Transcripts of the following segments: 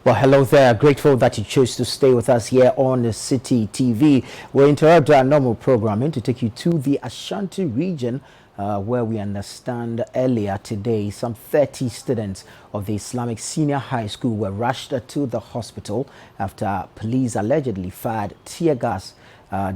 Well, hello there. Grateful that you chose to stay with us here on the City TV. We'll interrupt our normal programming to take you to the Ashanti region, where we understand earlier today some 30 students of the Islamic Senior High School were rushed to the hospital after police allegedly fired tear gas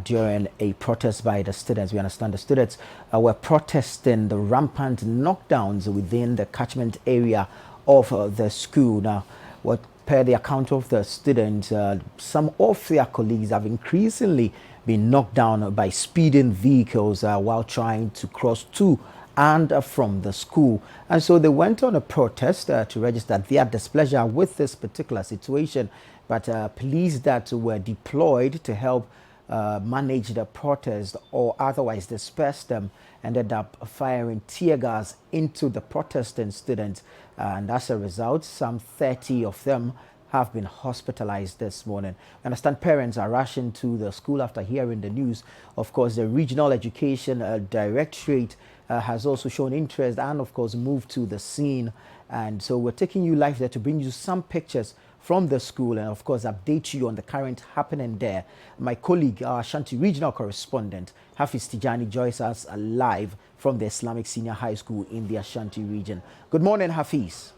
during a protest by the students. We understand the students were protesting the rampant knockdowns within the catchment area of the school. Now, what per the account of the students, some of their colleagues have increasingly been knocked down by speeding vehicles while trying to cross to and from the school. And so they went on a protest to register their displeasure with this particular situation. But police that were deployed to help manage the protest or otherwise disperse them ended up firing tear gas into the protesting students, and as a result some 30 of them have been hospitalized this morning. I understand parents are rushing to the school after hearing the news. Of course, the Regional Education Directorate has also shown interest and of course moved to the scene, and so we're taking you live there to bring you some pictures from the school and of course update you on the current happening there. My colleague, our Ashanti regional correspondent, Hafiz Tijani, joins us live from the Islamic Senior High School in the Ashanti region. Good morning, Hafiz.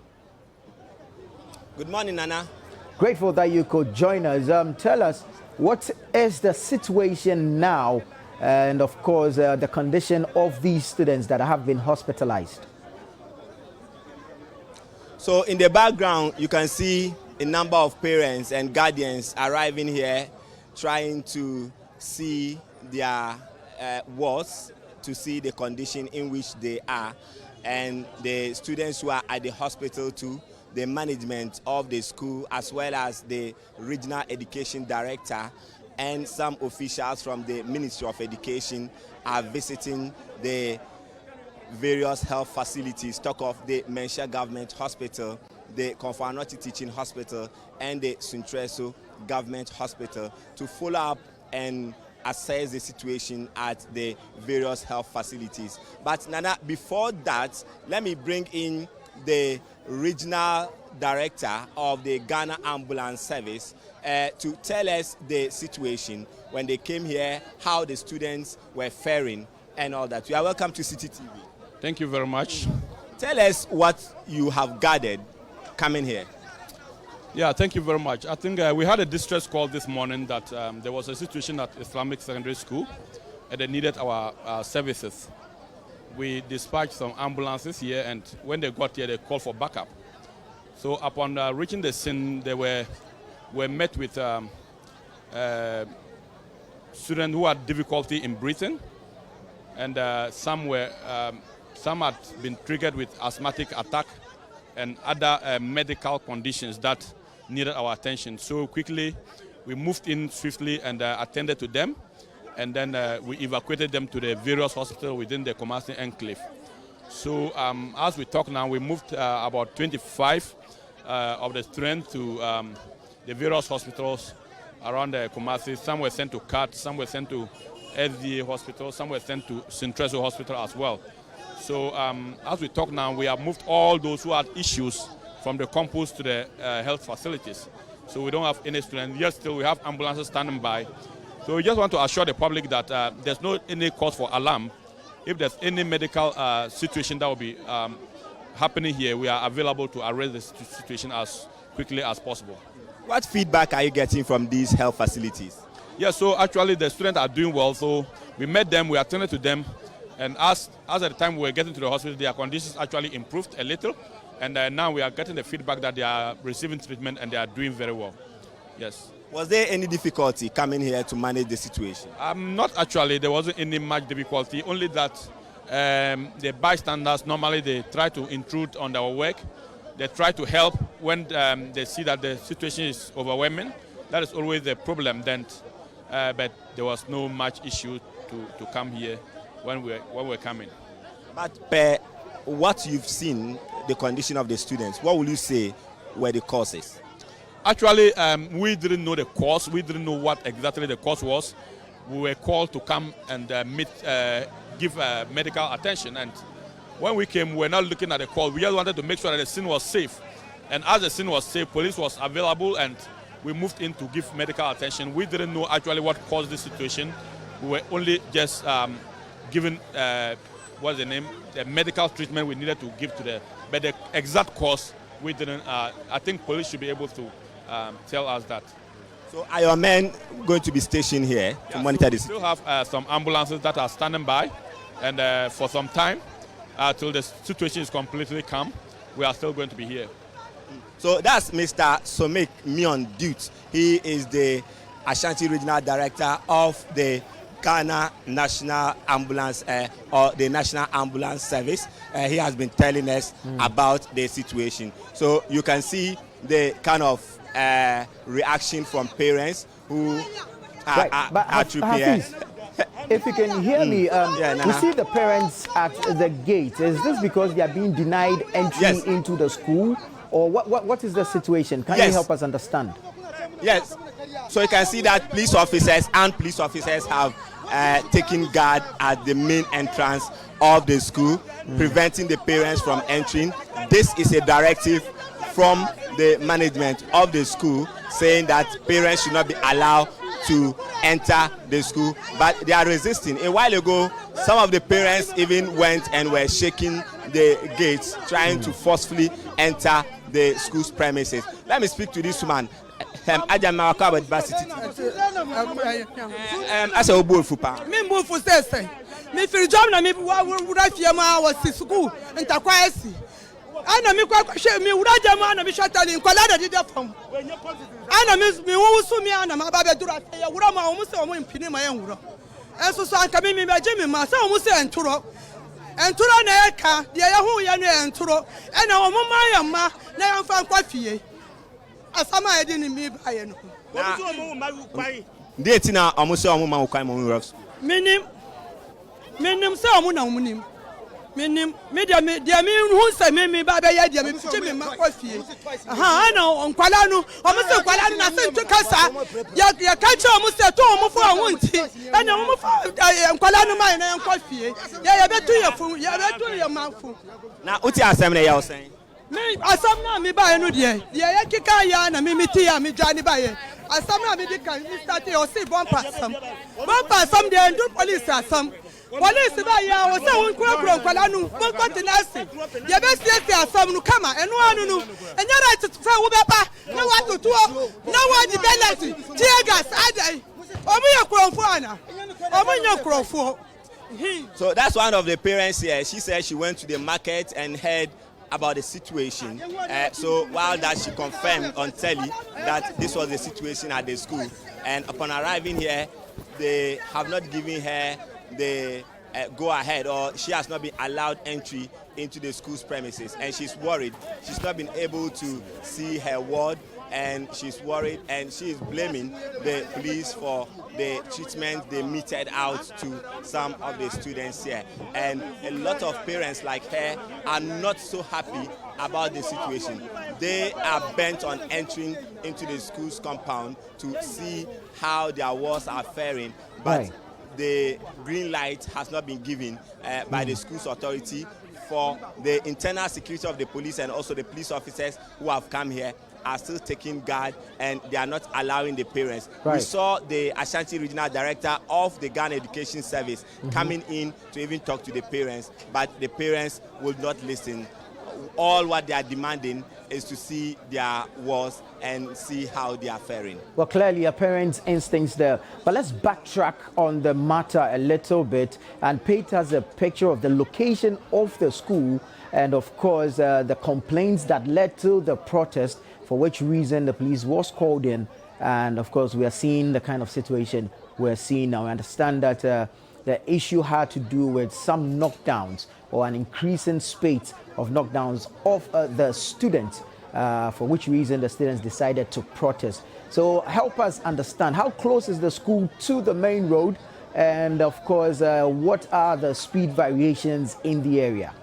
Good morning, Nana. Grateful that you could join us. Tell us, what is the situation now and of course the condition of these students that have been hospitalized? So in the background, you can see a number of parents and guardians arriving here, trying to see their wards, to see the condition in which they are, and the students who are at the hospital too, the management of the school, as well as the Regional Education Director and some officials from the Ministry of Education are visiting the various health facilities, talk of the Mensha Government Hospital, the Konfanoti Teaching Hospital, and the Suntreso Government Hospital to follow up and assess the situation at the various health facilities. But Nana, before that, let me bring in the Regional Director of the Ghana Ambulance Service to tell us the situation when they came here, how the students were faring and all that. You are welcome to City TV. Thank you very much. Tell us what you have gathered coming here. Yeah, thank you very much. I think we had a distress call this morning that there was a situation at Islamic Secondary School and they needed our services. We dispatched some ambulances here, and when they got here, they called for backup. So upon reaching the scene, they were met with students who had difficulty in breathing, and some had been triggered with asthmatic attack and other medical conditions that needed our attention. So quickly, we moved in swiftly and attended to them, and then we evacuated them to the various hospitals within the Kumasi enclave. So as we talk now, we moved about 25 of the students to the various hospitals around the Kumasi. Some were sent to CAT, some were sent to SDA Hospital, some were sent to Suntreso Hospital as well. So as we talk now, we have moved all those who had issues from the campus to the health facilities. So we don't have any students. Yet still we have ambulances standing by. So we just want to assure the public that there's no any cause for alarm. If there's any medical situation that will be happening here, we are available to arrest the situation as quickly as possible. What feedback are you getting from these health facilities? Yeah, so actually the students are doing well. So we met them, we attended to them, and as at the time we were getting to the hospital, their conditions actually improved a little, and now we are getting the feedback that they are receiving treatment and they are doing very well. Yes. Was there any difficulty coming here to manage the situation? Not actually. There wasn't any much difficulty. Only that the bystanders, normally they try to intrude on our work. They try to help when they see that the situation is overwhelming. That is always the problem then. But there was no much issue to come here when we're coming. But per what you've seen, the condition of the students, what will you say were the causes? Actually, we didn't know the cause. We didn't know what exactly the cause was. We were called to come and give medical attention. And when we came, we were not looking at the call. We just wanted to make sure that the scene was safe. And as the scene was safe, police was available and we moved in to give medical attention. We didn't know actually what caused this situation. We were only just given, what's the name, the medical treatment we needed to give to the, but the exact cause, we didn't, I think police should be able to tell us that. So are your men going to be stationed here to monitor this? We still have some ambulances that are standing by, and for some time, till the situation is completely calm, we are still going to be here. So that's Mr. Somek Mion Dute. He is the Ashanti Regional Director of the Ghana National Ambulance or the National Ambulance Service. He has been telling us about the situation. So you can see the kind of reaction from parents who are trooping here. If you can hear me, we see the parents at the gate. Is this because they are being denied entry into the school? Or what is the situation? Can you help us understand? Yes. So you can see that police officers have taken guard at the main entrance of the school, preventing the parents from entering. This is a directive from the management of the school saying that parents should not be allowed to enter the school, but they are resisting. A while ago, some of the parents even went and were shaking the gates, trying to forcefully enter the school's premises. Let me speak to this woman. As a obo fupa. Me move for say. Me feel job na me would I fear ma was school and takwasi. Ana me kwa she me would jama na me shatali nkwala da dida fam. Ana me wo so me ana ma ba be dura say ya wura ma o mu se o mu impini ma yan wura. Enso so anka me be je me ma se o mu se enturo. Enturo na e ka de ya hu ya na enturo. E na o mu ma ya ma na yan fa kwa fie. Asama e di ni mi ba ye no. Date na omo se omo ma ukwan mo nrofs. Menim se omo na omo nim. Menim me dia me hu se me ba be ya dia me fiche me ma kwafie. Aha na onkwala no omo se kwala no na se ntwekasa ya ka che omo se to omo fo ahun nti ena omo fo onkwala no mai na kwafie ya betu ye fu ya betu ye mafu Na uti asem na ya osen. Me asam na me ba ye no de ya kika ya na me miti ya me dwane ba ye asam na me di kan me start o se bompa asam de ndu police asam police ba ya o se won kura kwala nu mo tenasi ye be sie asam nu kama enu anu nu enya right to fa wo be pa na wa tutuo na wa di penalty tear gas adai omo ye kurofo ana omo nya kurofo. So that's one of the parents here. She said she went to the market and heard about the situation. So while that she confirmed on telly that this was the situation at the school, and upon arriving here, they have not given her the go ahead, or she has not been allowed entry into the school's premises, and she's worried. She's not been able to see her ward, and she's worried, and she is blaming the police for the treatment they meted out to some of the students here. And a lot of parents like her are not so happy about the situation. They are bent on entering into the school's compound to see how their wards are faring, but the green light has not been given by the school's authority for the internal security of the police, and also the police officers who have come here are still taking guard, and they are not allowing the parents. We saw the Ashanti Regional Director of the Ghana Education Service coming in to even talk to the parents, but the parents will not listen. All what they are demanding is to see their wards and see how they are faring. Well, clearly a parent's instincts there. But let's backtrack on the matter a little bit and paint us a picture of the location of the school and, of course, the complaints that led to the protest, for which reason the police was called in. And, of course, we are seeing the kind of situation we're seeing now. I understand that the issue had to do with some knockdowns or an increasing spate of knockdowns of the students, for which reason the students decided to protest. So help us understand, how close is the school to the main road? And of course, what are the speed variations in the area?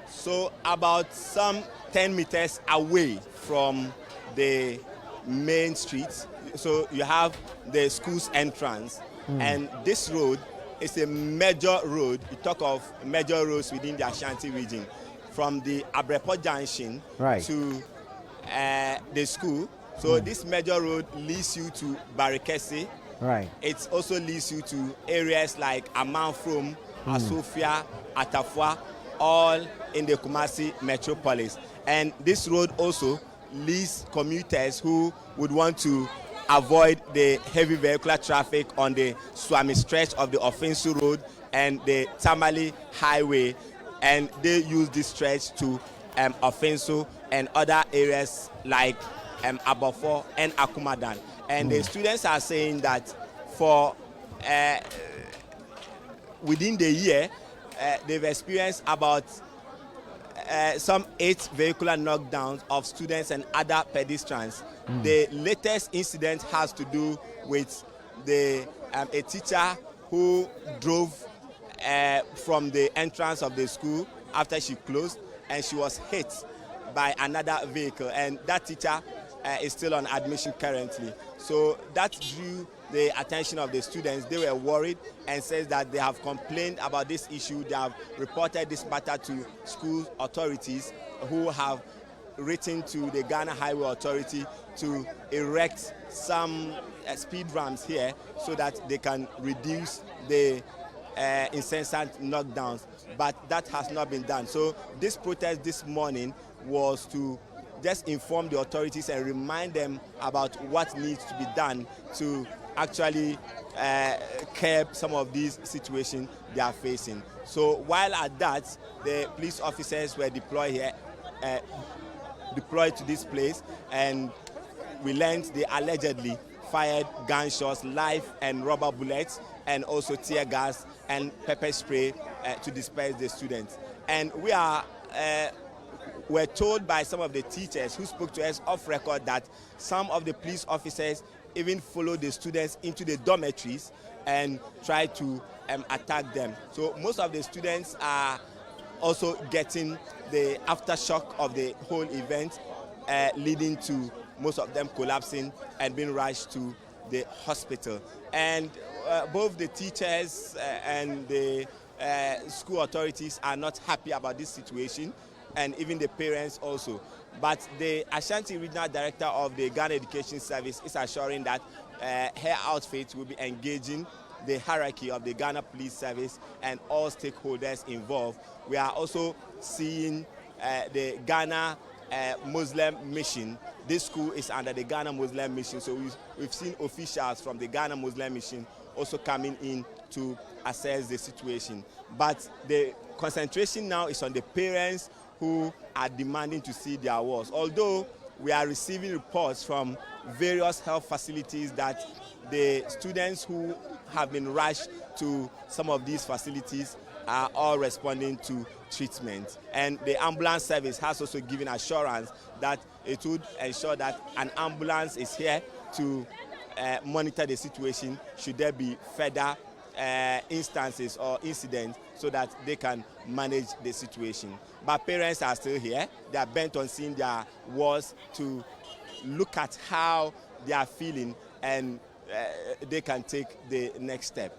So about some 10 meters away from the main street, so you have the school's entrance, and this road is a major road. You talk of major roads within the Ashanti region. from the Abrepo Junction Right. to the school. So this major road leads you to Barikesi. Right. It also leads you to areas like Amanfrom, Asofia, Atafua, all in the Kumasi metropolis. And this road also leads commuters who would want to avoid the heavy vehicular traffic on the Swami stretch of the Offensu Road and the Tamale Highway. And they use this stretch to Offensu and other areas like Abofo and Akumadan. And the students are saying that for within the year, they've experienced about some 8 vehicular knockdowns of students and other pedestrians. The latest incident has to do with a teacher who drove from the entrance of the school after she closed, and she was hit by another vehicle, and that teacher is still on admission currently. So that drew the attention of the students. They were worried and says that they have complained about this issue. They have reported this matter to school authorities, who have written to the Ghana Highway Authority to erect some speed ramps here so that they can reduce the incessant knockdowns. But that has not been done. So this protest this morning was to just inform the authorities and remind them about what needs to be done to actually curb some of these situations they are facing. So while at that, the police officers were deployed here, deployed to this place, and we learned they allegedly fired gunshots, live and rubber bullets, and also tear gas and pepper spray to disperse the students. And we're told by some of the teachers who spoke to us off record that some of the police officers even followed the students into the dormitories and tried to attack them. So most of the students are also getting the aftershock of the whole event, leading to most of them collapsing and being rushed to the hospital. And both the teachers and the school authorities are not happy about this situation, and even the parents also. But the Ashanti Regional Director of the Ghana Education Service is assuring that her outfit will be engaging the hierarchy of the Ghana Police Service and all stakeholders involved. We are also seeing the Ghana Muslim Mission. This school is under the Ghana Muslim Mission, so we've seen officials from the Ghana Muslim Mission also coming in to assess the situation. But the concentration now is on the parents who are demanding to see their wards. Although we are receiving reports from various health facilities that the students who have been rushed to some of these facilities are all responding to treatment. And the ambulance service has also given assurance that it would ensure that an ambulance is here to monitor the situation should there be further instances or incidents, so that they can manage the situation. But parents are still here. They are bent on seeing their wards to look at how they are feeling, and they can take the next step.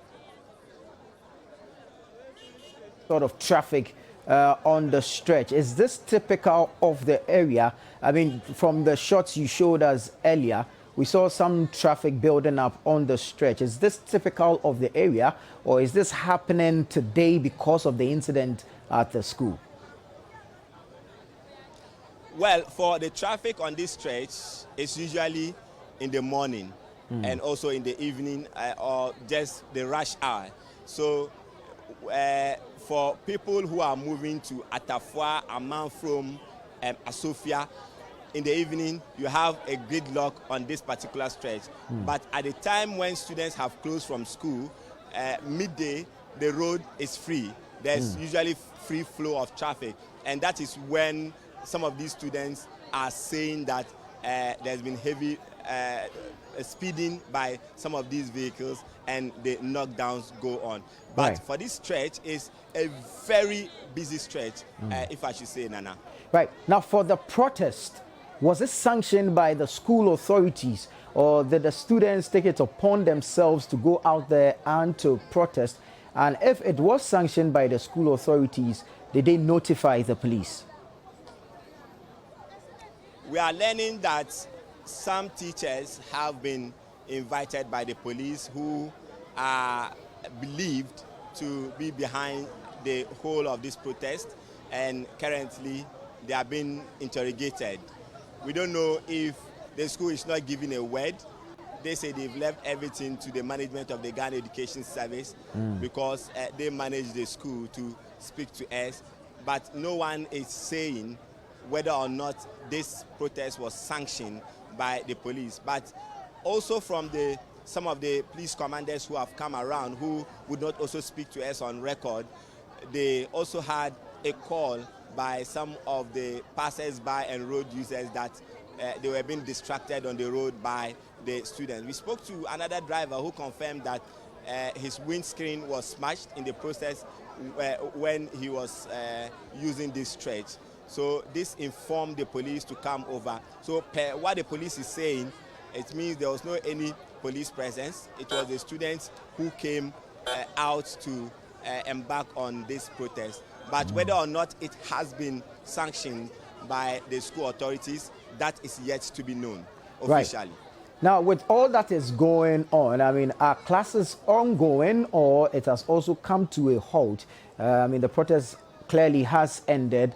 Sort of traffic on the stretch. Is this typical of the area? I mean, from the shots you showed us earlier, we saw some traffic building up on the stretch. Is this typical of the area, or is this happening today because of the incident at the school? Well, for the traffic on this stretch, it's usually in the morning and also in the evening or just the rush hour. So for people who are moving to Atafua, Amanfrom, Asofia, in the evening, you have a gridlock on this particular stretch. But at the time when students have closed from school, midday, the road is free. There's usually free flow of traffic. And that is when some of these students are saying that there's been heavy speeding by some of these vehicles, and the knockdowns go on. But for this stretch, it's a very busy stretch, if I should say, Nana. Right. Now, for the protest, was it sanctioned by the school authorities, or did the students take it upon themselves to go out there and to protest? And if it was sanctioned by the school authorities, Did they notify the police? We are learning that some teachers have been invited by the police who are believed to be behind the whole of this protest, and currently they are being interrogated. We don't know if the school is not giving a word. They say they've left everything to the management of the Ghana Education Service because they manage the school to speak to us. But no one is saying whether or not this protest was sanctioned by the police. But also from some of the police commanders who have come around who would not also speak to us on record, they also had a call by some of the passers-by and road users that they were being distracted on the road by the students. We spoke to another driver who confirmed that his windscreen was smashed in the process when he was using this stretch. So this informed the police to come over. So what the police is saying, it means there was no any police presence. It was the students who came out to embark on this protest. But whether or not it has been sanctioned by the school authorities, that is yet to be known officially. Right. Now, with all that is going on, I mean, are classes ongoing or it has also come to a halt? I mean, the protest clearly has ended.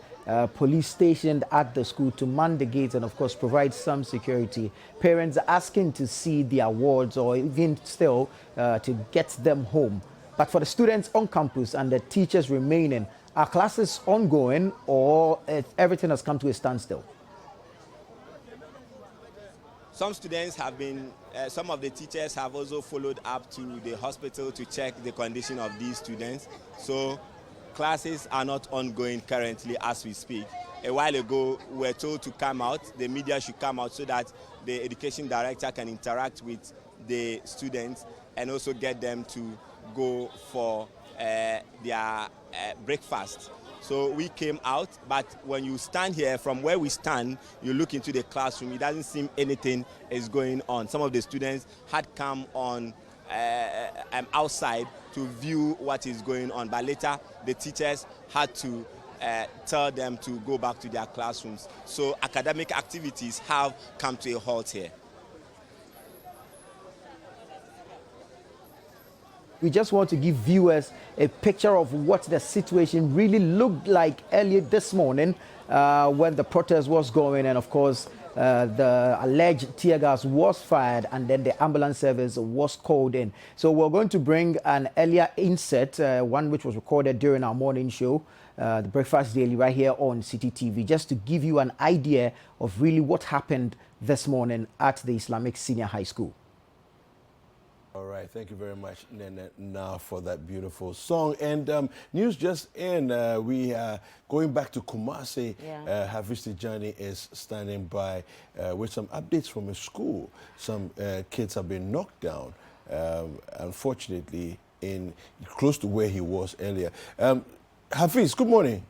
Police stationed at the school to man the gates and, of course, provide some security. Parents are asking to see their wards or even still to get them home. But for the students on campus and the teachers remaining, are classes ongoing or everything has come to a standstill? Some students have been, some of the teachers have also followed up to the hospital to check the condition of these students. So classes are not ongoing currently as we speak. A while ago, we were told to come out, the media should come out so that the education director can interact with the students and also get them to go for their breakfast. So we came out, but when you stand here, from where we stand, you look into the classroom, it doesn't seem anything is going on. Some of the students had come on outside to view what is going on, but later the teachers had to tell them to go back to their classrooms. So academic activities have come to a halt here. We just want to give viewers a picture of what the situation really looked like earlier this morning when the protest was going, and of course the alleged tear gas was fired and then the ambulance service was called in. So we're going to bring an earlier insert, one which was recorded during our morning show, the Breakfast Daily, right here on City TV, just to give you an idea of really what happened this morning at the Islamic Senior High School. All right, thank you very much, Nene, now for that beautiful song. And news just in, we are going back to Kumasi. Yeah. Hafiz Tijani is standing by with some updates from his school. Some kids have been knocked down, unfortunately, in close to where he was earlier. Hafiz, good morning.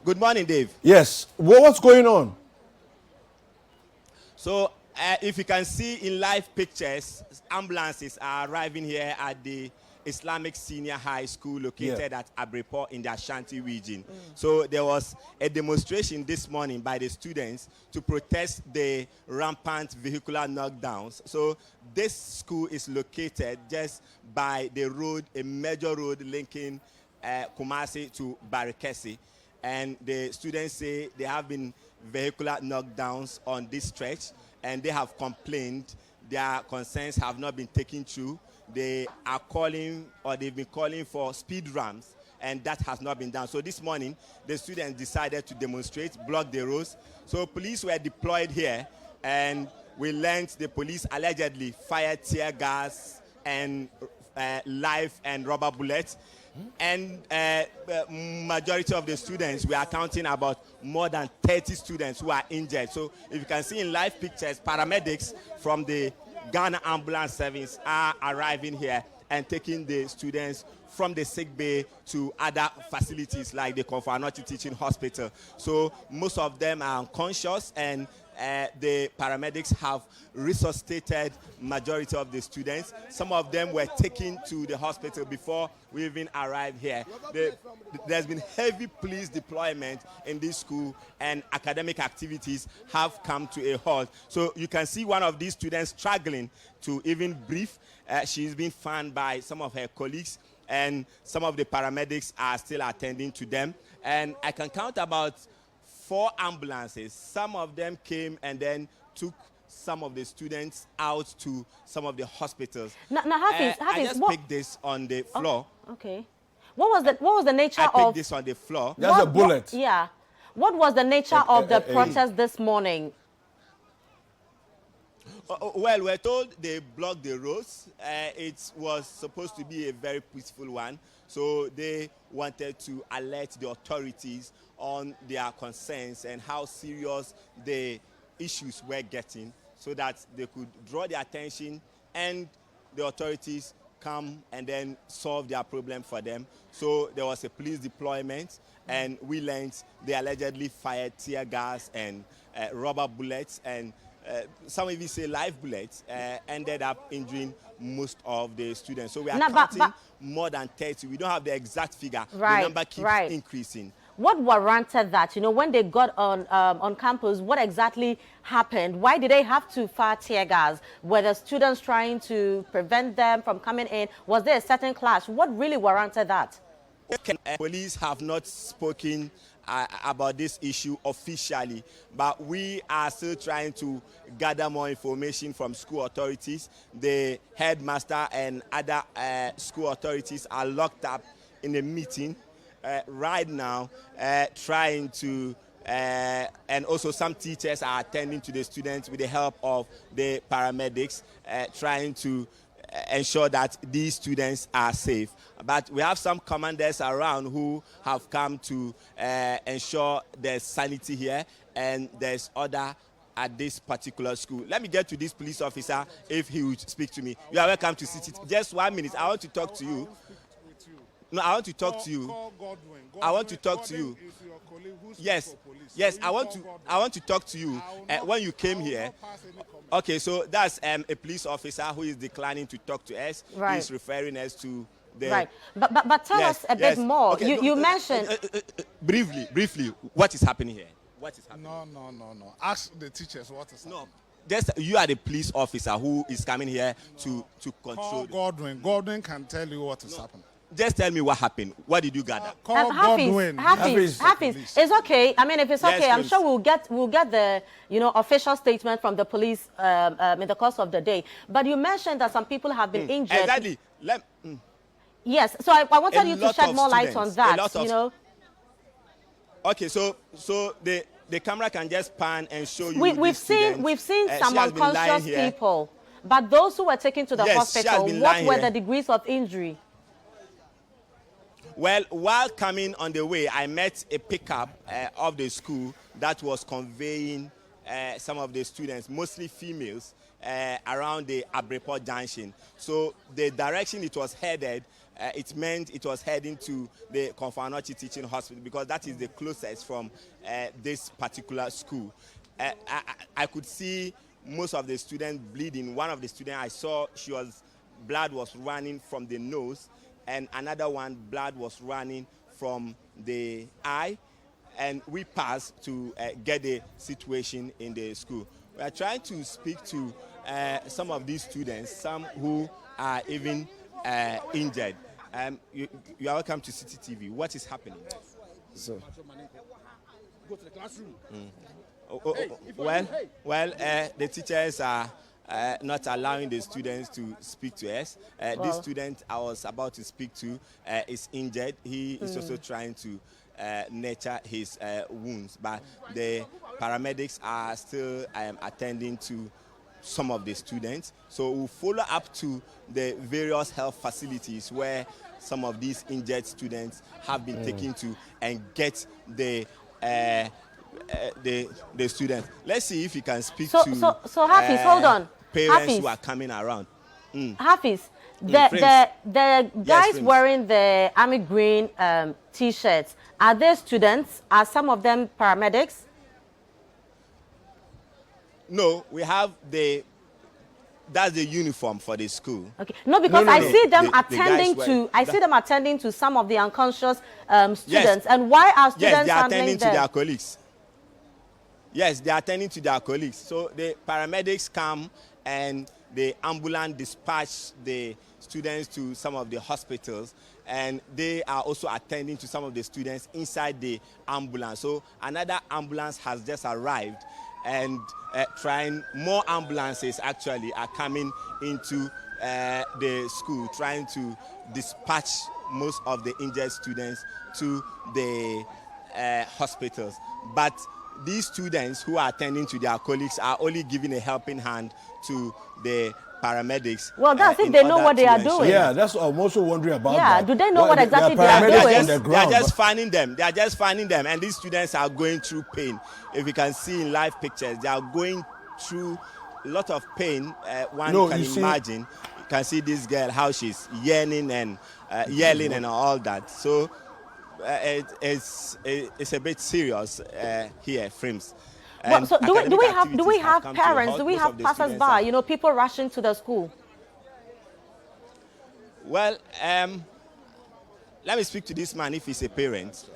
Good morning, Dave. Yes, what's going on? So, if you can see in live pictures, ambulances are arriving here at the Islamic Senior High School located at Abreport in the Ashanti region. So there was a demonstration this morning by the students to protest the rampant vehicular knockdowns. So this school is located just by the road, a major road linking Kumasi to Barikesi. And the students say there have been vehicular knockdowns on this stretch, and they have complained their concerns have not been taken through. They are calling, or they've been calling for speed ramps, and that has not been done. So this morning, the students decided to demonstrate, block the roads. So police were deployed here, and we learned the police allegedly fired tear gas and live and rubber bullets. And majority of the students, we are counting about more than 30 students who are injured. So if you can see in live pictures, paramedics from the Ghana Ambulance Service are arriving here and taking the students from the sick bay to other facilities like the Konfanoti Teaching Hospital. So most of them are unconscious, and the paramedics have resuscitated majority of the students. Some of them were taken to the hospital before we even arrived here. There's been heavy police deployment in this school, and academic activities have come to a halt. So you can see one of these students struggling to even breathe. She's been found by some of her colleagues, and some of the paramedics are still attending to them. And I can count about 4 ambulances. Some of them came and then took some of the students out to some of the hospitals. Now, Hafiz, I just picked this on the floor. Oh, okay. What was the nature I of... picked this on the floor. That's a bullet. Yeah. What was the nature of the protest this morning? Well, we're told they blocked the roads. It was supposed to be a very peaceful one. So they wanted to alert the authorities on their concerns and how serious the issues were getting, so that they could draw their attention and the authorities come and then solve their problem for them. So there was a police deployment, and we learned they allegedly fired tear gas and rubber bullets, and some even say live bullets, ended up injuring most of the students. So we are counting more than 30. We don't have the exact figure. Right, the number keeps increasing. What warranted that? You know, when they got on campus, what exactly happened? Why did they have to fire tear gas? Were the students trying to prevent them from coming in? Was there a certain clash? What really warranted that? Police have not spoken about this issue officially, but we are still trying to gather more information from school authorities. The headmaster and other school authorities are locked up in a meeting right now, trying to, and also some teachers are attending to the students with the help of the paramedics, trying to ensure that these students are safe. But we have some commanders around who have come to ensure there's sanity here, and there's order at this particular school. Let me get to this police officer if he would speak to me. You are welcome to sit. Just 1 minute. I want to talk to you. No, I want to talk to you. I want to talk to you. Yes, yes, I want to talk to you. When you came here, okay, so that's a police officer who is declining to talk to us. Right. He's referring us to the... Right, but tell us a bit more. Okay, you mentioned... Briefly, what is happening here? What is happening? No. Ask the teachers what is happening. No. Just you are the police officer who is coming here to control... Call Godwin. Godwin can tell you what is happening. Just tell me what happened. What did you gather? Call Godwin. Hafiz, it's okay. I mean, if it's okay, I'm sure we'll get the official statement from the police in the course of the day. But you mentioned that some people have been injured. Exactly. Yes. So I wanted you to shed more light on that. Okay. So the camera can just pan and show you. We've seen some unconscious people, but those who were taken to the hospital, what were the degrees of injury? Well, while coming on the way, I met a pickup of the school that was conveying some of the students, mostly females, around the Abreport Junction. So the direction it was headed, it meant it was heading to the Konfanoti Teaching Hospital, because that is the closest from this particular school. I could see most of the students bleeding. One of the students I saw, blood was running from the nose, and another one, blood was running from the eye, and we passed to get the situation in the school. We are trying to speak to some of these students, some who are even injured. You are welcome to City TV. What is happening? So, go to the classroom. Well, the teachers are not allowing the students to speak to us. This student I was about to speak to is injured. He is also trying to nurture his wounds, but the paramedics are still attending to some of the students. So we'll follow up to the various health facilities where some of these injured students have been taken to, and get the students. Let's see if you can speak to Hafiz, hold on. Parents who are coming around. Hafiz, The guys Frames. wearing the army green T-shirts, are they students? Are some of them paramedics? No, we have that's the uniform for the school. Okay. No, because I see them attending to some of the unconscious students. Yes. And why are students Yes, they are handling attending them? to their colleagues. Yes, they are attending to their colleagues. So the paramedics come and the ambulance dispatch the students to some of the hospitals, and they are also attending to some of the students inside the ambulance. So another ambulance has just arrived, and more ambulances actually are coming into the school, trying to dispatch most of the injured students to the hospitals. But these students who are attending to their colleagues are only giving a helping hand to the paramedics. Well, that's if they know what they are doing. Yeah, that's what I'm also wondering about. Yeah, that. do they know what exactly they are they are paramedics doing? on the ground, They are just finding them. They are just finding them, and these students are going through pain. If you can see in live pictures, they are going through a lot of pain. One can imagine. You can see this girl, how she's yearning and yelling and all that. So it's a bit serious here, Frames. Well, so do we have parents? Do we have passers-by? You know, people rushing to the school. Well, let me speak to this man if he's a parent.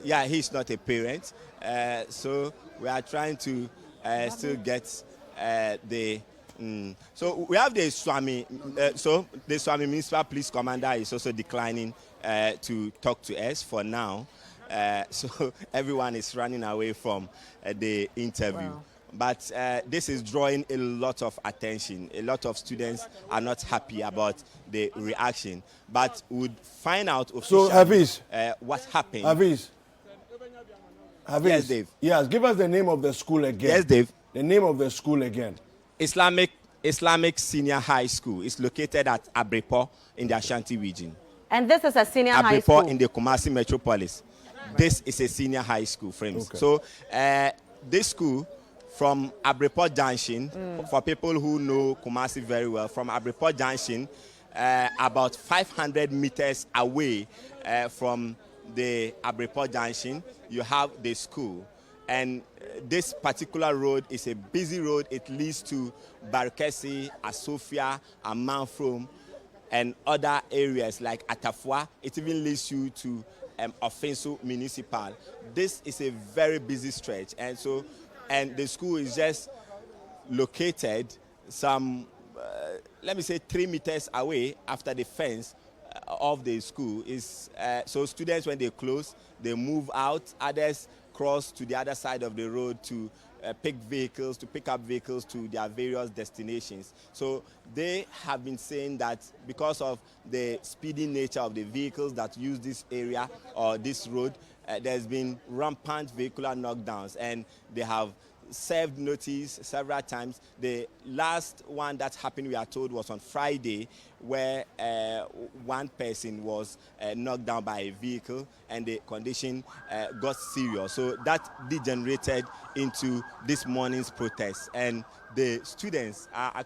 Yeah, he's not a parent. So we are trying to still get so we have the Swami. So the Swami Municipal Police Commander is also declining to talk to us for now. So everyone is running away from the interview. Wow. But this is drawing a lot of attention. A lot of students are not happy about the reaction. But we'll find out officially what happened. Hafiz. Yes, Dave. Yes, give us the name of the school again. Yes, Dave. The name of the school again. Islamic Senior High School. It's located at Abrepo in the Ashanti region. And this is a senior high school? Abrepo in the Kumasi metropolis. This is a senior high school, Frames. Okay. So this school from Abrepo Junction, for people who know Kumasi very well, from Abrepo Junction, about 500 meters away from the Abrepo Junction, you have the school. And this particular road is a busy road. It leads to Barkesi, Asofia, Amanfrom, and other areas like Atafua. It even leads you to Offenso Municipal. This is a very busy stretch, and the school is just located some, let me say, 3 meters away after the fence of the school. So students, when they close, they move out. Others cross to the other side of the road to pick up vehicles to their various destinations. So they have been saying that because of the speedy nature of the vehicles that use this area or this road, there's been rampant vehicular knockdowns, and they have served notice several times. The last one that happened, we are told, was on Friday, where one person was knocked down by a vehicle and the condition got serious. So that degenerated into this morning's protest, and the students are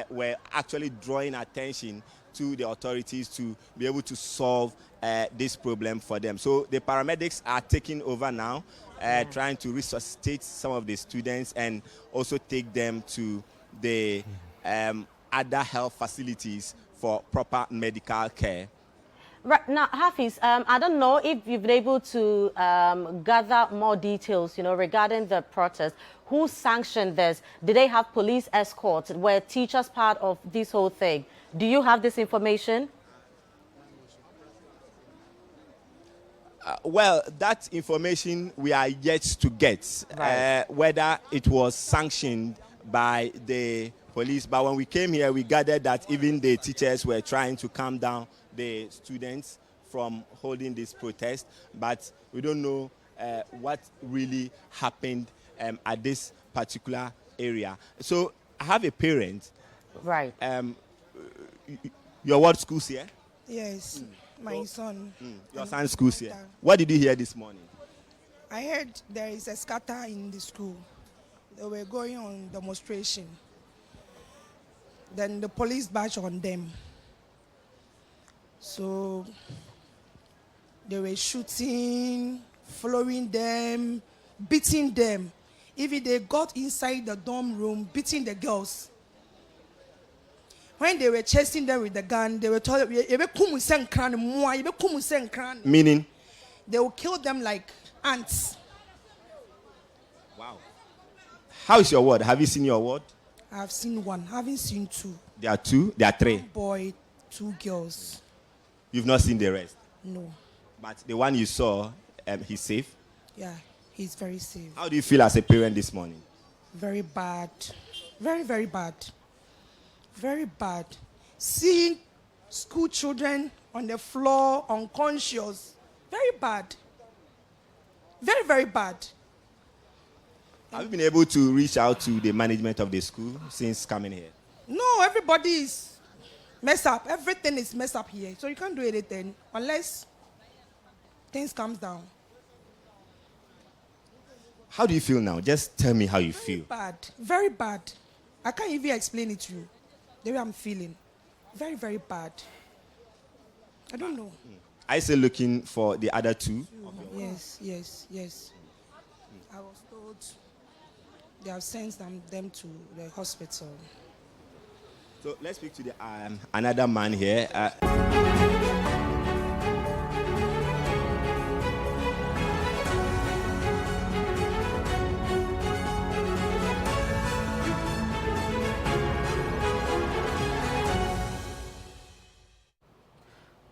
were actually drawing attention to the authorities to be able to solve this problem for them. So the paramedics are taking over now, trying to resuscitate some of the students and also take them to the other health facilities for proper medical care. Right now, Hafiz, I don't know if you've been able to gather more details, regarding the protest. Who sanctioned this? Did they have police escorts? Were teachers part of this whole thing? Do you have this information? Well, that information we are yet to get, right. Whether it was sanctioned by the police. But when we came here, we gathered that even the teachers were trying to calm down the students from holding this protest. But we don't know what really happened at this particular area. So I have a parent. Right. Your what school's here? Yes, my son. Your son's school's here. What did you hear this morning? I heard there is a scatter in the school. They were going on demonstration. Then the police marched on them. So they were shooting, following them, beating them. Even they got inside the dorm room, beating the girls. When they were chasing them with the gun, they were told, Meaning? They will kill them like ants. Wow. How is your ward? Have you seen your ward? I've seen one. I haven't seen two. There are two? There are three? One boy, two girls. You've not seen the rest? No. But the one you saw, he's safe? Yeah, he's very safe. How do you feel as a parent this morning? Very bad. Very, very bad. Very bad. Seeing school children on the floor, unconscious. Very bad. Very, very bad. Have you been able to reach out to the management of the school since coming here? No, everybody is messed up. Everything is messed up here. So you can't do anything unless things calm down. How do you feel now? Just tell me how you feel. Bad. Very bad. I can't even explain it to you. The way I'm feeling. Very, very bad. I don't know. Are you still looking for the other two? Yes, yes, yes. I was told they have sent them to the hospital. So let's speak to the another man here.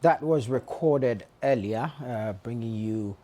That was recorded earlier, bringing you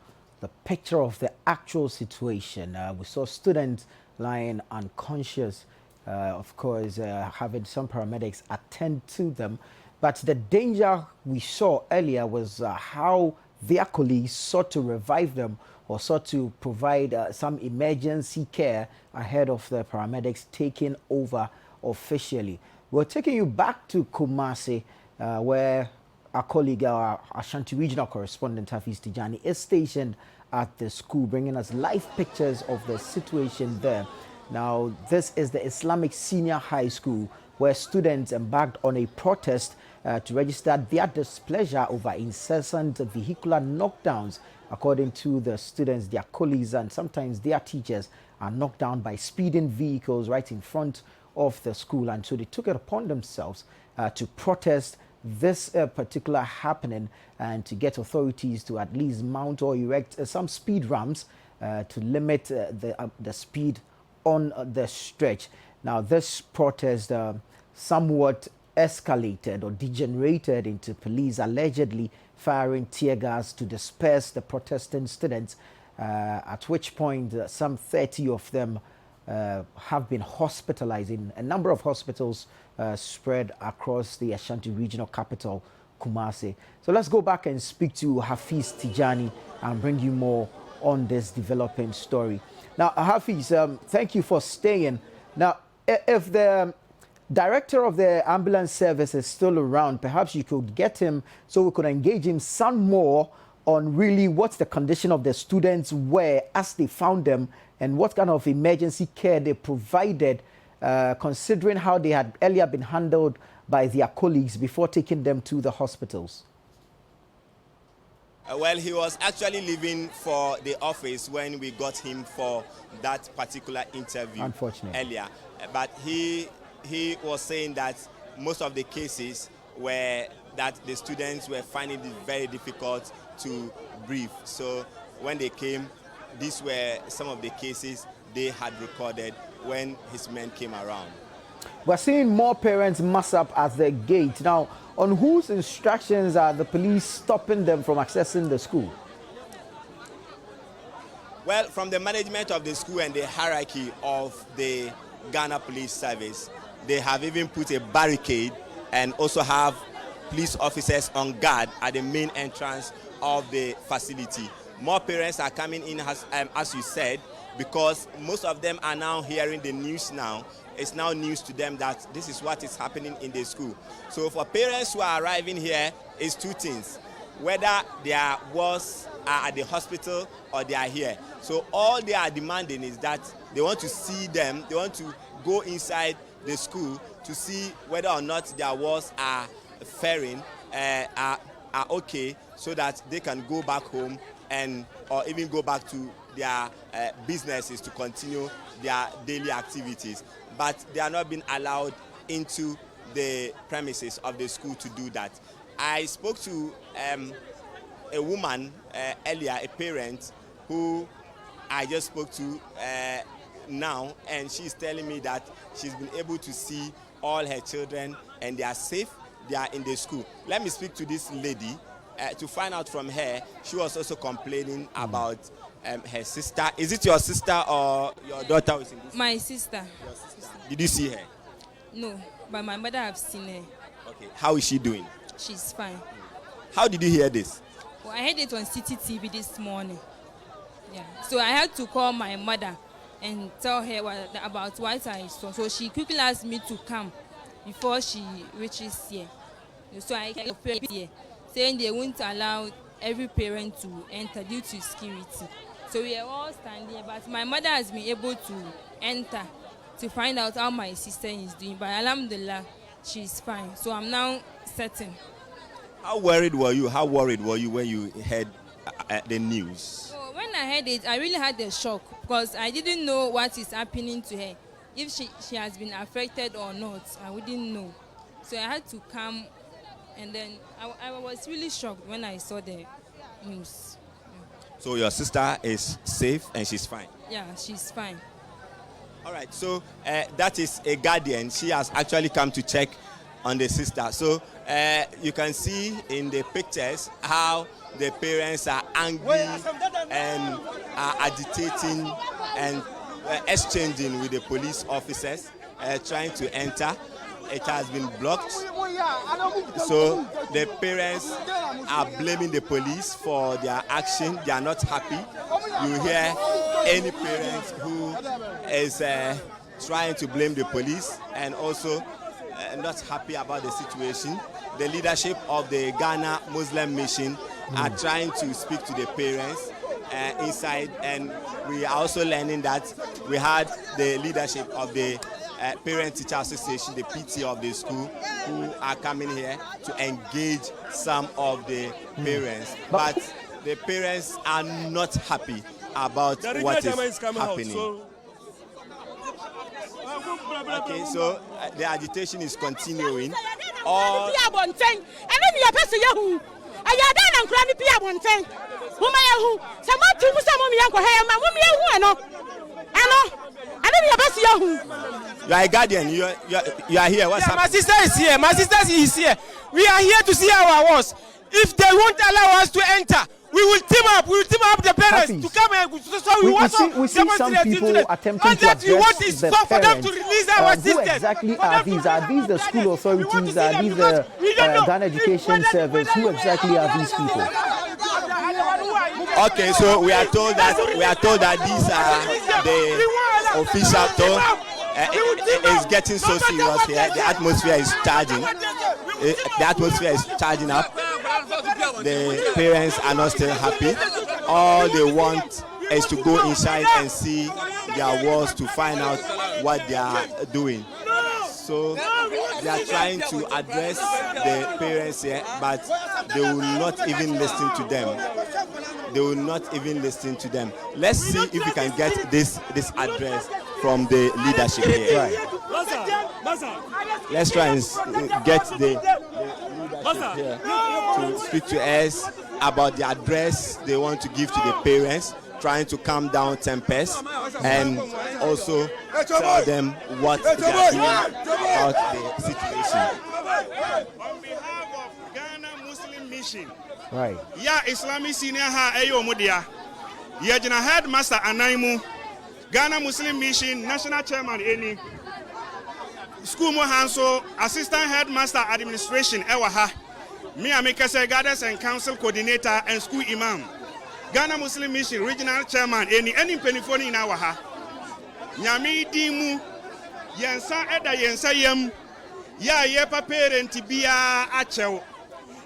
the picture of the actual situation. We saw students lying unconscious, of course, having some paramedics attend to them. But the danger we saw earlier was how their colleagues sought to revive them or sought to provide some emergency care ahead of the paramedics taking over officially. We're taking you back to Kumasi, where our colleague, our Ashanti regional correspondent, Hafiz Tijani, is stationed at the school, bringing us live pictures of the situation there. Now, this is the Islamic Senior High School, where students embarked on a protest to register their displeasure over incessant vehicular knockdowns. According to the students, their colleagues and sometimes their teachers are knocked down by speeding vehicles right in front of the school. And so they took it upon themselves to protest this particular happening and to get authorities to at least mount or erect some speed ramps to limit the speed on the stretch. Now, this protest somewhat escalated or degenerated into police allegedly firing tear gas to disperse the protesting students, at which point some 30 of them have been hospitalized in a number of hospitals spread across the Ashanti regional capital, Kumasi. So let's go back and speak to Hafiz Tijani and bring you more on this developing story. Now, Hafiz, thank you for staying. Now, if the director of the ambulance service is still around, perhaps you could get him so we could engage him some more on really what the condition of the students were as they found them and what kind of emergency care they provided, considering how they had earlier been handled by their colleagues before taking them to the hospitals. Well, he was actually leaving for the office when we got him for that particular interview. Unfortunately. Earlier. But he was saying that most of the cases were that the students were finding it very difficult to breathe. So when they came, these were some of the cases they had recorded when his men came around. We're seeing more parents mass up at the gate. Now, on whose instructions are the police stopping them from accessing the school? Well, from the management of the school and the hierarchy of the Ghana Police Service, they have even put a barricade and also have police officers on guard at the main entrance of the facility. More parents are coming in, as you said, because most of them are now hearing the news now. It's now news to them that this is what is happening in the school. So for parents who are arriving here, it's two things. Whether their wards are at the hospital or they are here. So all they are demanding is that they want to see them, they want to go inside the school to see whether or not their walls are faring, are okay, so that they can go back home or even go back to their businesses to continue their daily activities. But they are not being allowed into the premises of the school to do that. I spoke to a woman earlier, a parent who I just spoke to now, and she's telling me that she's been able to see all her children and they are safe, they are in the school. Let me speak to this lady to find out from her. She was also complaining about her sister. Is it your sister or your daughter who is in this? My sister. Your sister. Did you see her? No, but my mother have seen her. Okay. How is she doing? She's fine. How did you hear this? Well, I heard it on CCTV this morning. Yeah. So I had to call my mother and tell her about what I saw. So she quickly asked me to come before she reaches here. So I came here, saying they won't allow every parent to enter due to security. So we are all standing, but my mother has been able to enter to find out how my sister is doing. But alhamdulillah, she's fine. So I'm now certain. How worried were you? How worried were you when you heard the news? So when I heard it, I really had a shock because I didn't know what is happening to her. If she has been affected or not, I wouldn't know. So I had to come, and then I was really shocked when I saw the news. Yeah. So your sister is safe and she's fine? Yeah, she's fine. All right, so that is a guardian. She has actually come to check on the sister. So you can see in the pictures how the parents are angry and are agitating and exchanging with the police officers, trying to enter. It has been blocked. So the parents are blaming the police for their action. They are not happy. You hear any parent who is trying to blame the police and also not happy about the situation. The leadership of the Ghana Muslim Mission are trying to speak to the parents inside, and we are also learning that we had the leadership of the Parent Teacher Association, the PT of the school, who are coming here to engage some of the parents. But the parents are not happy about what is happening. Okay, so the agitation is continuing. You are a guardian. You are here. What's happening? My sister is here. My sister is here. We are here to see our walls. If they won't allow us to enter, we will team up. We will team up the parents to come and so we see some people attempting to address the parents. To release our who exactly are these? Are these the school authorities? Are these the Ghana Education Service? Who exactly are these people? Okay, so we are told that these are the official talk. It's getting so serious here. The atmosphere is charging. The atmosphere is charging up. The parents are not still happy. All they want is to go inside and see their walls to find out what they are doing. So they are trying to address the parents here, but they will not even listen to them. They will not even listen to them. Let's see if we can get this address from the leadership here. Right. Let's try and get the leadership here to speak to us about the address they want to give to the parents, trying to calm down tempers and also tell them what they are doing about the situation. On behalf of Ghana Muslim Mission, right? Yeah, Islamic Senior Ha Ayo Mudia, Yajina Headmaster Anaimu, Ghana Muslim Mission National Chairman Eni, School Mohanso, Assistant Headmaster Administration Ewaha, me Amikase Guidance and Council Coordinator and School Imam, Ghana Muslim Mission Regional Chairman Eni, any penifoni in Awaha, Nyami Dimu, Yensa Eda Yensa Yem, Ya Yepa Parent Bia Achel,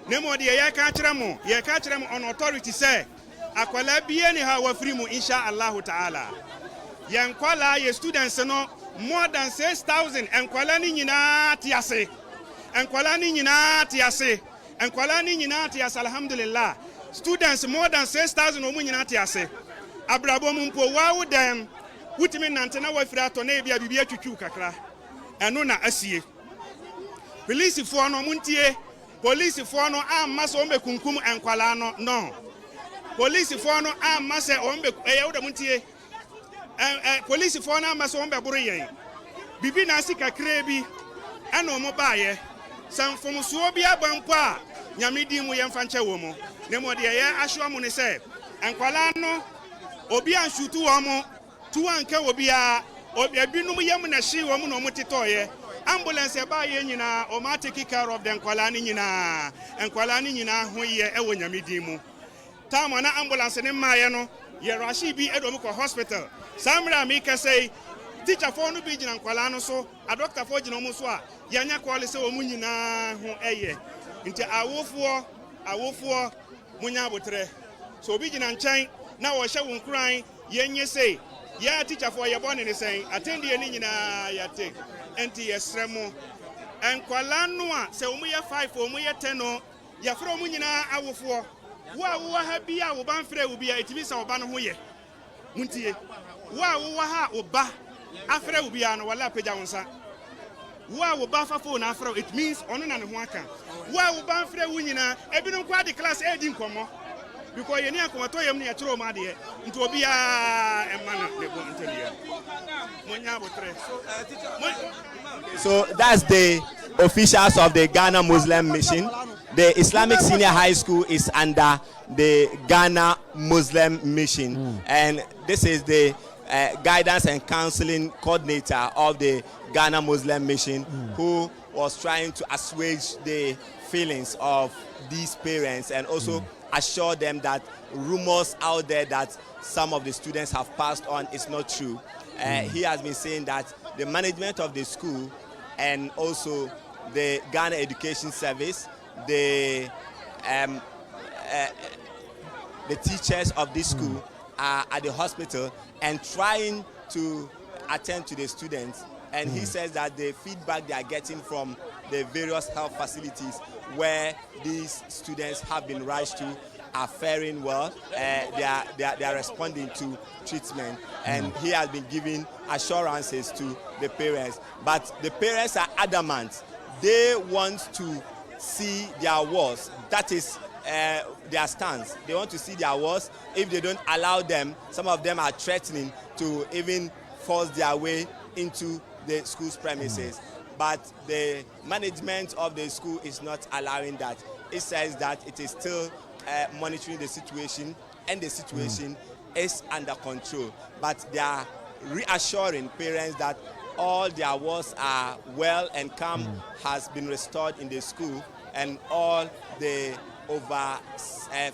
Nemo de Yakachamo, Yakachram on authority say, Akwala Bieni Hawa Frimu Insha Allahu Ta'ala. Yankwala ye students no more than 6,000 enkwala ni nyina tiase enkwala ni nyina tiase enkwala ni nyina tiase alhamdulillah students more than 6,000 omu nyina tiase abrabo mu mpo wawo dem wutimi nante na wafira to na ebia bibia twutwu kakra eno na asie police fo no muntie police fo no amma so ombe kunkum enkwala no police fo no amma se ombe eyewo da muntie police fo no amma so ombe buru yen bibi na asika kra bi ana omo baaye sanfom so obi abampo a nyamedi mu yemfa nche wo mu ne mo de ye ahwo mu ne se enkwala no obi anshutu wo mu tu anka obi a ebinum yem na hyi wo mu no mutitoye ambulance e baaye nyina o ma take care of the enkwala ni nyina hoye ewo nyamedi mu tama na ambulance ne maaye no ye rashi bi edom ko hospital samra mi ka say teacher for no be gina nkwala no so a doctor for gina mu so a yanya kwale se omu nyina ho eye nti awofuo munya botre so obi gina nchen na wo hye wo nkran yenye say ya teacher for ye born ni say attend ye ni nyina ya take enti yesremo nkwala no a se omu ye 5 omu ye 10 no ya fro omu nyina awofuo wo ha bia wo ban frɛ wo bia etimi sa wo ba no ho ye muntie wo ha wo ba afrɛ wo bia no wala pagya wonsa wo ba fa phone afrɛ it means ono na ne ho aka wo ban frɛ wo nyina ebinom kwa de class edi nkomo because yeni akomato yem ne yɛkyerɛ ma de nti obi a emma na lebo nteliya monya botre So that's the officials of the Ghana Muslim Mission. The Islamic Senior High School is under the Ghana Muslim Mission, and this is the guidance and counseling coordinator of the Ghana Muslim Mission, who was trying to assuage the feelings of these parents and also assure them that rumors out there that some of the students have passed on is not true. He has been saying that the management of the school and also the Ghana Education Service, the teachers of this school are at the hospital and trying to attend to the students. And he says that the feedback they are getting from the various health facilities where these students have been rushed to are faring well. They are responding to treatment, and he has been giving assurances to the parents. But the parents are adamant. They want to see their wards. That is their stance. They want to see their wards. If they don't allow them, some of them are threatening to even force their way into the school's premises. But the management of the school is not allowing that. It says that it is still monitoring the situation, and the situation is under control. But they are reassuring parents that all their wards are well and calm has been restored in the school, and all the over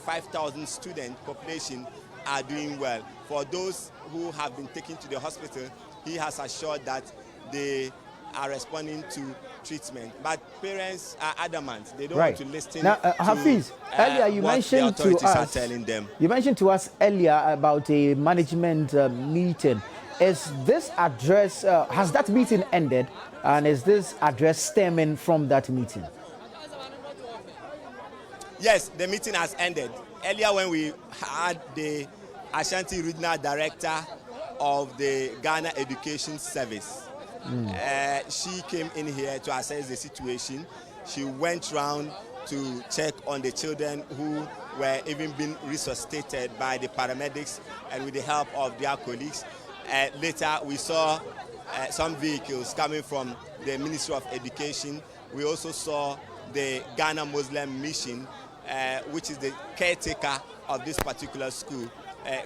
5,000 student population are doing well. For those who have been taken to the hospital, he has assured that they are responding to treatment, but parents are adamant. They don't want to listen. Now, Hafiz, earlier you mentioned to us, telling them. You mentioned to us earlier about a management meeting. Is this address, has that meeting ended, and is this address stemming from that meeting? Yes, the meeting has ended. Earlier when we had the Ashanti Regional Director of the Ghana Education Service, she came in here to assess the situation. She went round to check on the children who were even being resuscitated by the paramedics and with the help of their colleagues. Later we saw some vehicles coming from the Ministry of Education. We also saw the Ghana Muslim Mission, which is the caretaker of this particular school,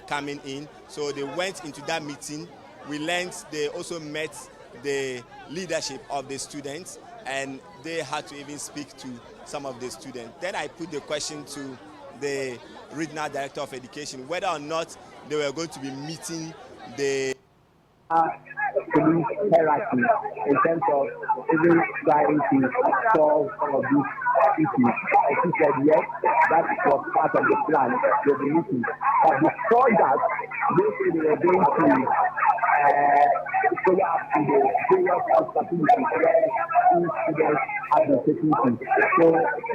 coming in. So they went into that meeting. We learned they also met the leadership of the students, and they had to even speak to some of the students. Then I put the question to the Regional Director of Education whether or not they were going to be meeting the police hierarchy in terms of even trying to solve some of these issues. And she said yes, that was part of the plan, the meeting. But before that, they said they were going to follow up to the various facilities where these students have been taken to, so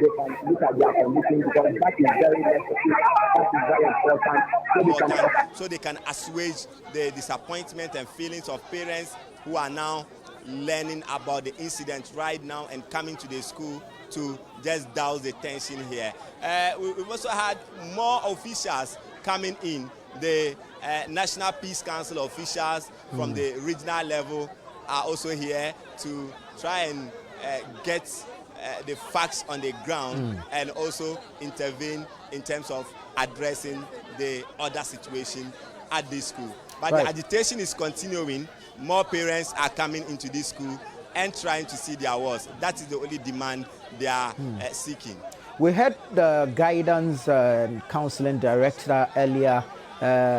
they can look at their condition, because that is very necessary, that is very important, so they can assuage the disappointment and feelings of parents who are now learning about the incident right now and coming to the school to just douse the tension here. We've also had more officials coming in. The National Peace Council officials from the regional level are also here to try and get the facts on the ground and also intervene in terms of addressing the other situation at this school. But the agitation is continuing. More parents are coming into this school and trying to see their wards. That is the only demand they are seeking. We heard the guidance counseling director earlier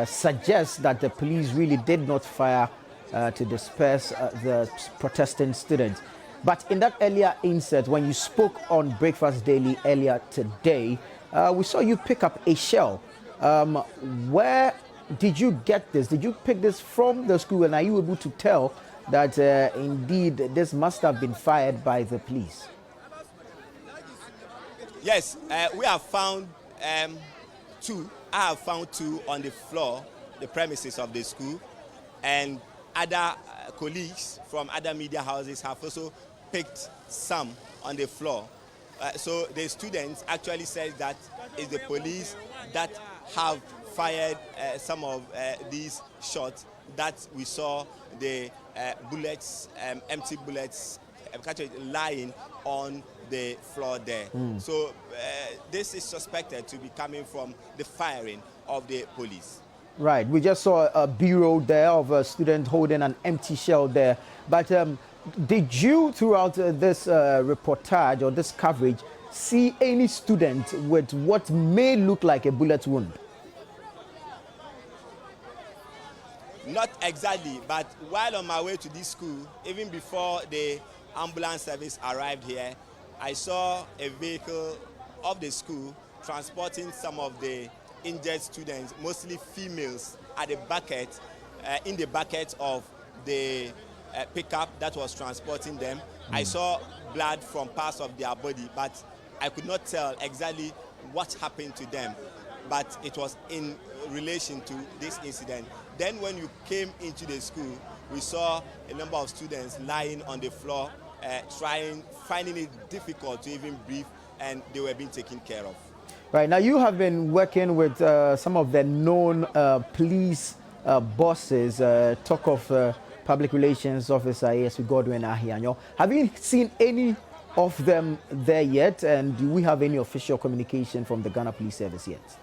suggest that the police really did not fire to disperse the protesting students. But in that earlier insert, when you spoke on Breakfast Daily earlier today, we saw you pick up a shell. Where did you get this? Did you pick this from the school, and are you able to tell that indeed this must have been fired by the police? Yes, we have found two. I have found two on the floor, the premises of the school, and other colleagues from other media houses have also picked some on the floor. So the students actually said that it's the police that have fired some of these shots, that we saw the bullets, empty bullets, lying on the floor there. So this is suspected to be coming from the firing of the police. Right, we just saw a B-roll there of a student holding an empty shell there. But did you, throughout this reportage or this coverage, see any student with what may look like a bullet wound? Not exactly, but while on my way to this school, even before the ambulance service arrived here, I saw a vehicle of the school transporting some of the injured students, mostly females, at the bucket, in the bucket of the pickup that was transporting them. I saw blood from parts of their body, but I could not tell exactly what happened to them. But it was in relation to this incident. Then when you came into the school, we saw a number of students lying on the floor, finding it difficult to even breathe, and they were being taken care of. Right, now you have been working with some of the known police bosses, talk of public relations officer ASP Godwin Ahianyo. Have you seen any of them there yet, and do we have any official communication from the Ghana Police Service yet?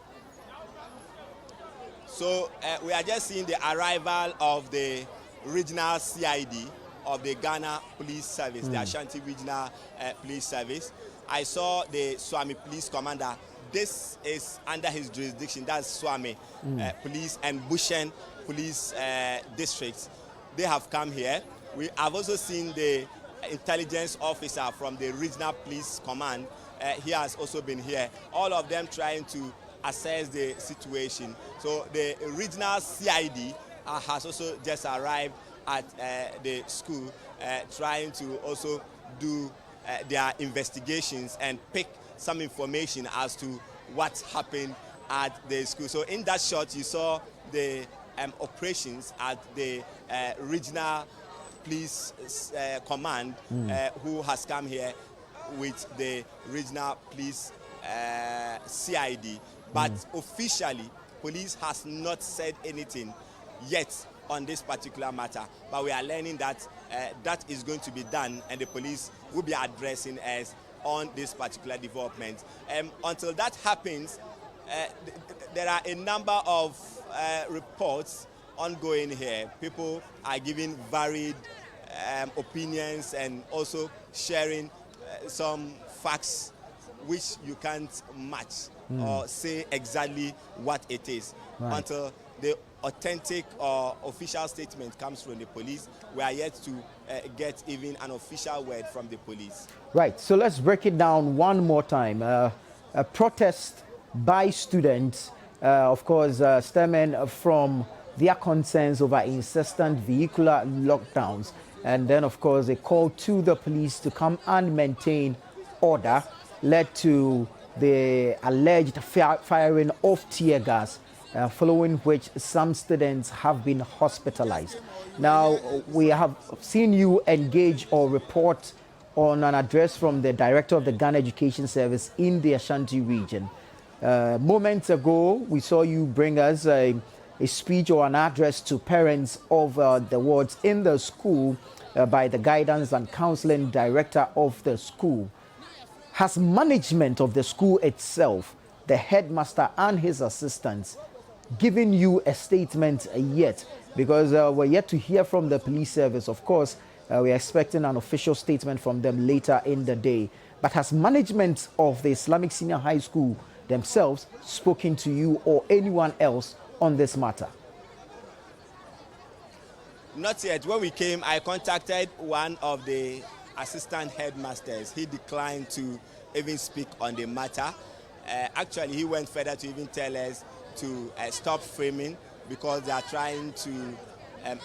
So we are just seeing the arrival of the regional CID of the Ghana Police Service, the Ashanti Regional Police Service. I saw the Swami Police Commander. This is under his jurisdiction. That's Swami Police and Bushen Police Districts. They have come here. We have also seen the intelligence officer from the Regional Police Command. He has also been here. All of them trying to assess the situation. So the regional CID has also just arrived at the school, trying to also do their investigations and pick some information as to what happened at the school. So in that shot, you saw the operations at the regional police command, who has come here with the regional police CID. But officially, police has not said anything yet on this particular matter. But we are learning that that is going to be done, and the police will be addressing us on this particular development. Until that happens, there are a number of reports ongoing here. People are giving varied opinions and also sharing some facts which you can't match or say exactly what it is. Until the authentic or official statement comes from the police, we are yet to get even an official word from the police. Right, so let's break it down one more time. A protest by students, of course, stemming from their concerns over incessant vehicular lockdowns. And then, of course, a call to the police to come and maintain order led to the alleged firing of tear gas, following which some students have been hospitalized. Now, we have seen you engage or report on an address from the director of the Ghana Education Service in the Ashanti region. Moments ago, we saw you bring us a speech or an address to parents of the wards in the school by the guidance and counseling director of the school. Has management of the school itself, the headmaster and his assistants, given you a statement yet? Because we're yet to hear from the police service. Of course, we're expecting an official statement from them later in the day. But has management of the Islamic Senior High School themselves spoken to you or anyone else on this matter? Not yet. When we came, I contacted one of the assistant headmasters. He declined to even speak on the matter. Actually, he went further to even tell us to stop framing because they are trying to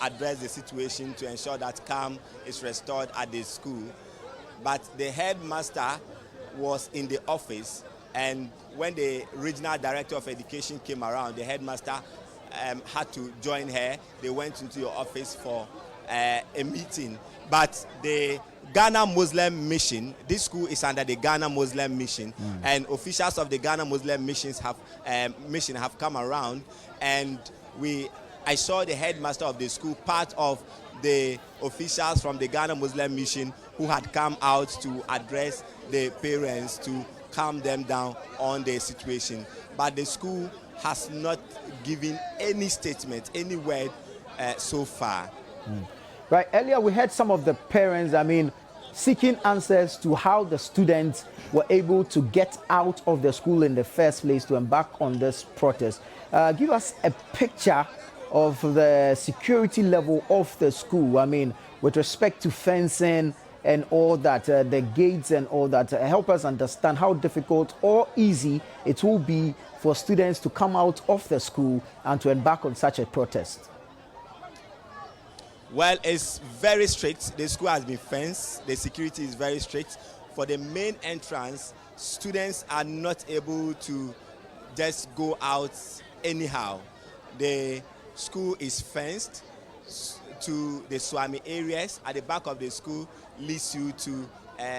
address the situation to ensure that calm is restored at the school. But the headmaster was in the office, and when the regional director of education came around, the headmaster had to join her. They went into your office for a meeting. But the Ghana Muslim Mission, this school is under the Ghana Muslim Mission, and officials of the Ghana Muslim mission have come around, and I saw the headmaster of the school, part of the officials from the Ghana Muslim Mission who had come out to address the parents to calm them down on the situation. But the school has not given any statement, any word so far. Right, earlier we heard some of the parents, seeking answers to how the students were able to get out of the school in the first place to embark on this protest. Give us a picture of the security level of the school, with respect to fencing and all that, the gates and all that. Help us understand how difficult or easy it will be for students to come out of the school and to embark on such a protest. Well, it's very strict. The school has been fenced. The security is very strict. For the main entrance, students are not able to just go out anyhow. The school is fenced to the Swami areas. At the back of the school leads you to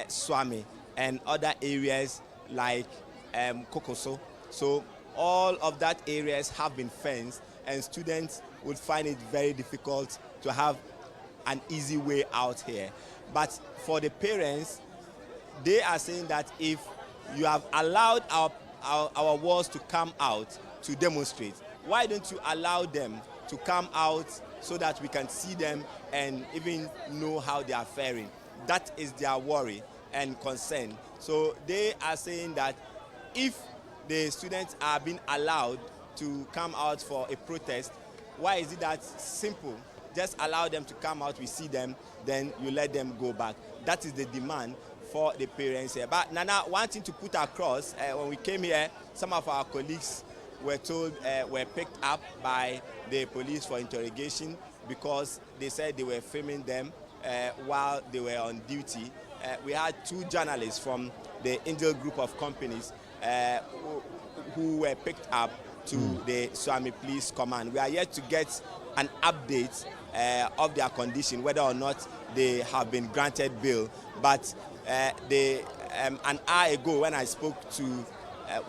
Swami and other areas like Kokoso. So all of that areas have been fenced, and students would find it very difficult to have an easy way out here. But for the parents, they are saying that if you have allowed our wards to come out to demonstrate, why don't you allow them to come out so that we can see them and even know how they are faring? That is their worry and concern. So they are saying that if the students are being allowed to come out for a protest, why is it that simple? Just allow them to come out, we see them, then you let them go back. That is the demand for the parents here. But Nana, one thing to put across, when we came here, some of our colleagues were told, were picked up by the police for interrogation because they said they were filming them while they were on duty. We had 2 journalists from the Angel Group of companies who were picked up to the Swami Police Command. We are yet to get an update of their condition, whether or not they have been granted bail. But an hour ago, when I spoke to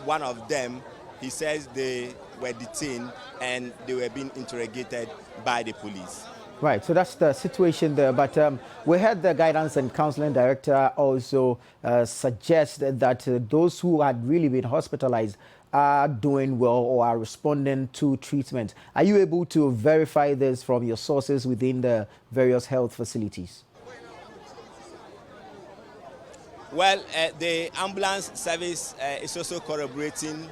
one of them, he says they were detained and they were being interrogated by the police. Right, so that's the situation there. But we heard the guidance and counseling director also suggest that those who had really been hospitalized are doing well or are responding to treatment. Are you able to verify this from your sources within the various health facilities? Well, the ambulance service is also corroborating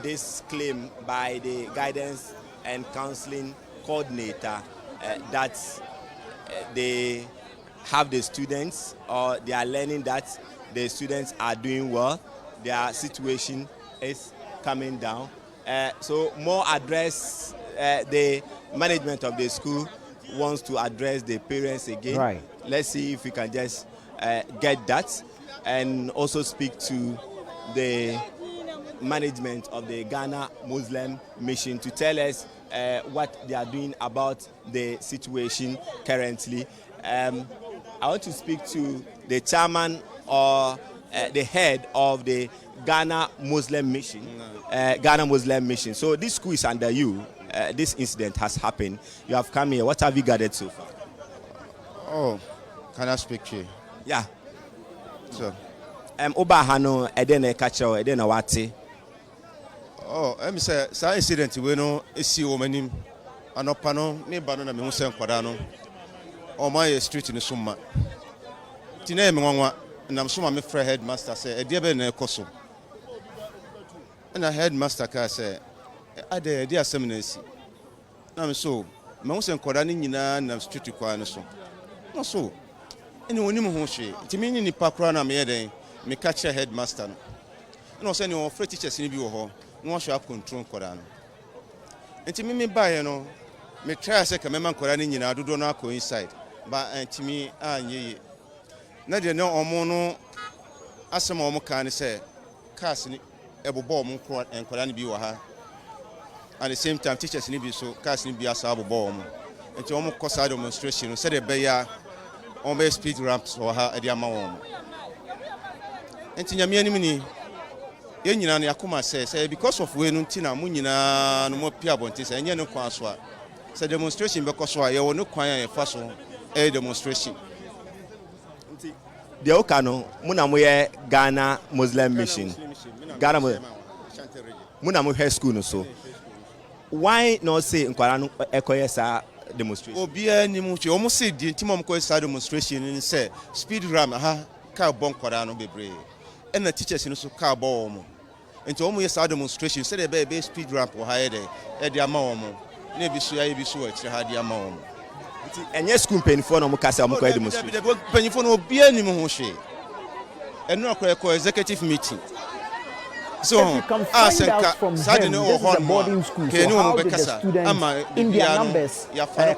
this claim by the guidance and counseling coordinator that they have the students, or they are learning that the students are doing well. Their situation is coming down, So more address the management of the school wants to address the parents again. Right. Let's see if we can just get that, and also speak to the management of the Ghana Muslim Mission to tell us what they are doing about the situation currently. I want to speak to the chairman or the head of the Ghana Muslim Mission. Ghana Muslim Mission. So this school is under you. This incident has happened. You have come here. What have you gathered so far? Oh, can I speak to you? Yeah. So. Oba hano edene kacho edene wati. Oh, I'm say incident we no esi wo manim. Anopa no me ba no na me hu se nkwada no. O my street ni summa. Tina me nwanwa na summa me frɛ headmaster say e de be na ekoso. Na headmaster ka say ade de asem na esi. Na me so me hu se nkwada ni nyina na street kwa no so. No so. Ene woni mu ho hwe. Ti me ni nipa kra na me yeden. Me catch headmaster no. No say no free teachers ni bi wo ho. No hwe control kwada no. Enti me bae no me try say ka me man kwada ni nyina dodo na akọ inside. Ba enti me anyeye. Na de no omo no asem omo ka ni say cars ni ebobo omo kwada ni bi wo ha. At the same time teachers ni bi so cars ni bi asa abobo omo. Enti omo kosa demonstration no say de be ya on be speed ramps or ha e de ama wo. Enti nyame anim ni ye nyina na yakoma say because of we no ntina mu nyina no mo pia bonte say enye no kwan so a say demonstration be koso a ye wo no kwan a ye fa so e demonstration. Nti de oka no mu na mo ye Ghana Muslim Mission. Ghana mu na mo high school no so. Why not say nkwara no ekoye sa demonstration? Obia ni mu che o mo say di ntima mo ko sa demonstration ni say speed ram ha ka bon kwara no bebre. And the teachers in so car bomb. And to almost a demonstration, said a baby speed ramp or higher day at the amount. Maybe so I be so it's had the amount. And yes, school penny for no Mukasa Muka demonstration. Penny for no be any motion. And no executive meeting. So, if you can find out from them, this is a boarding school, so how did the students in their numbers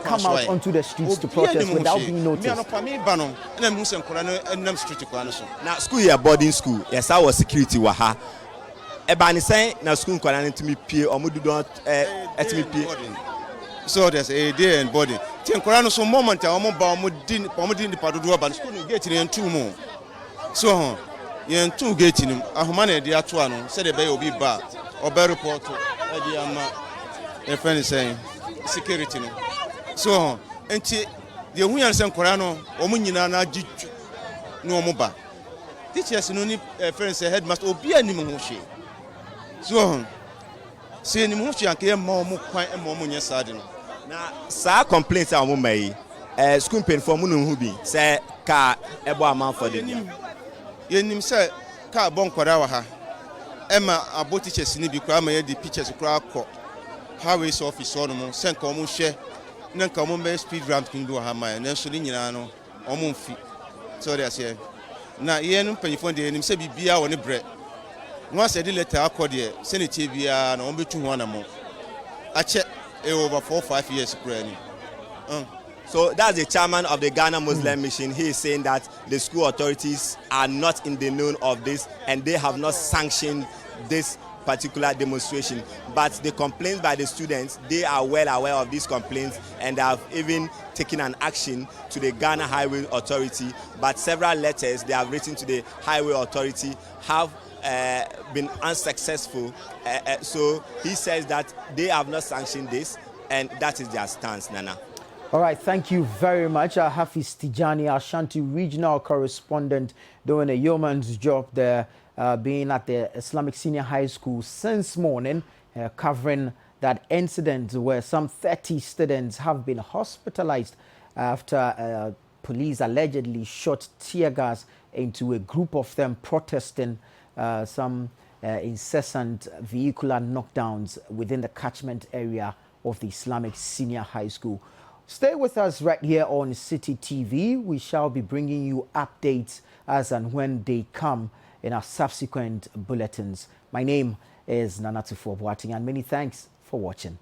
come out onto the streets to protest without being noticed? Now, school is a boarding school. Yes, our security waha. Ebani say na school nkwana ntimi pie omudu don etimi pie. So there's a day and body. Tin nkwana no so moment a omo ba omo din padodo ba school no gate ni ntu mu. So yen two gate nim ahoma na de ato ano se de be obi ba oba report e de ama e friend say security no so enti de hu yan se nkora no omo nyina na agitwu no omo ba teachers no ni friend say headmaster obi anim ho hwe so se ni ho hwe anke ma omo kwan e ma omo nya sade no na sa complaint a omo mai school pen for mu no hu bi say ka ebo ama for the yenim say ka bon kwara wa ha ema abo teachers ni bi kwa ma ye di pictures kwa akọ highways office on mo sen ka omo hwe na nka omo be speed ramp kin do ha ma na so ni nyina no omo mfi so they say na ye no panifo de yenim say bibia wo ne bre no say di letter akọ de senate bia na omo betu ho na mo ache over 4-5 years kura ni So that's the chairman of the Ghana Muslim Mission. He is saying that the school authorities are not in the know of this and they have not sanctioned this particular demonstration. But the complaints by the students, they are well aware of these complaints and have even taken an action to the Ghana Highway Authority. But several letters they have written to the Highway Authority have been unsuccessful. So he says that they have not sanctioned this and that is their stance, Nana. All right, thank you very much. Hafiz Tijani, Ashanti regional correspondent, doing a yeoman's job there, being at the Islamic Senior High School since morning, covering that incident where some 30 students have been hospitalized after police allegedly shot tear gas into a group of them protesting some incessant vehicular knockdowns within the catchment area of the Islamic Senior High School. Stay with us right here on City TV. We shall be bringing you updates as and when they come. in our subsequent bulletins. My name is Nanatufo Boating, and many thanks for watching.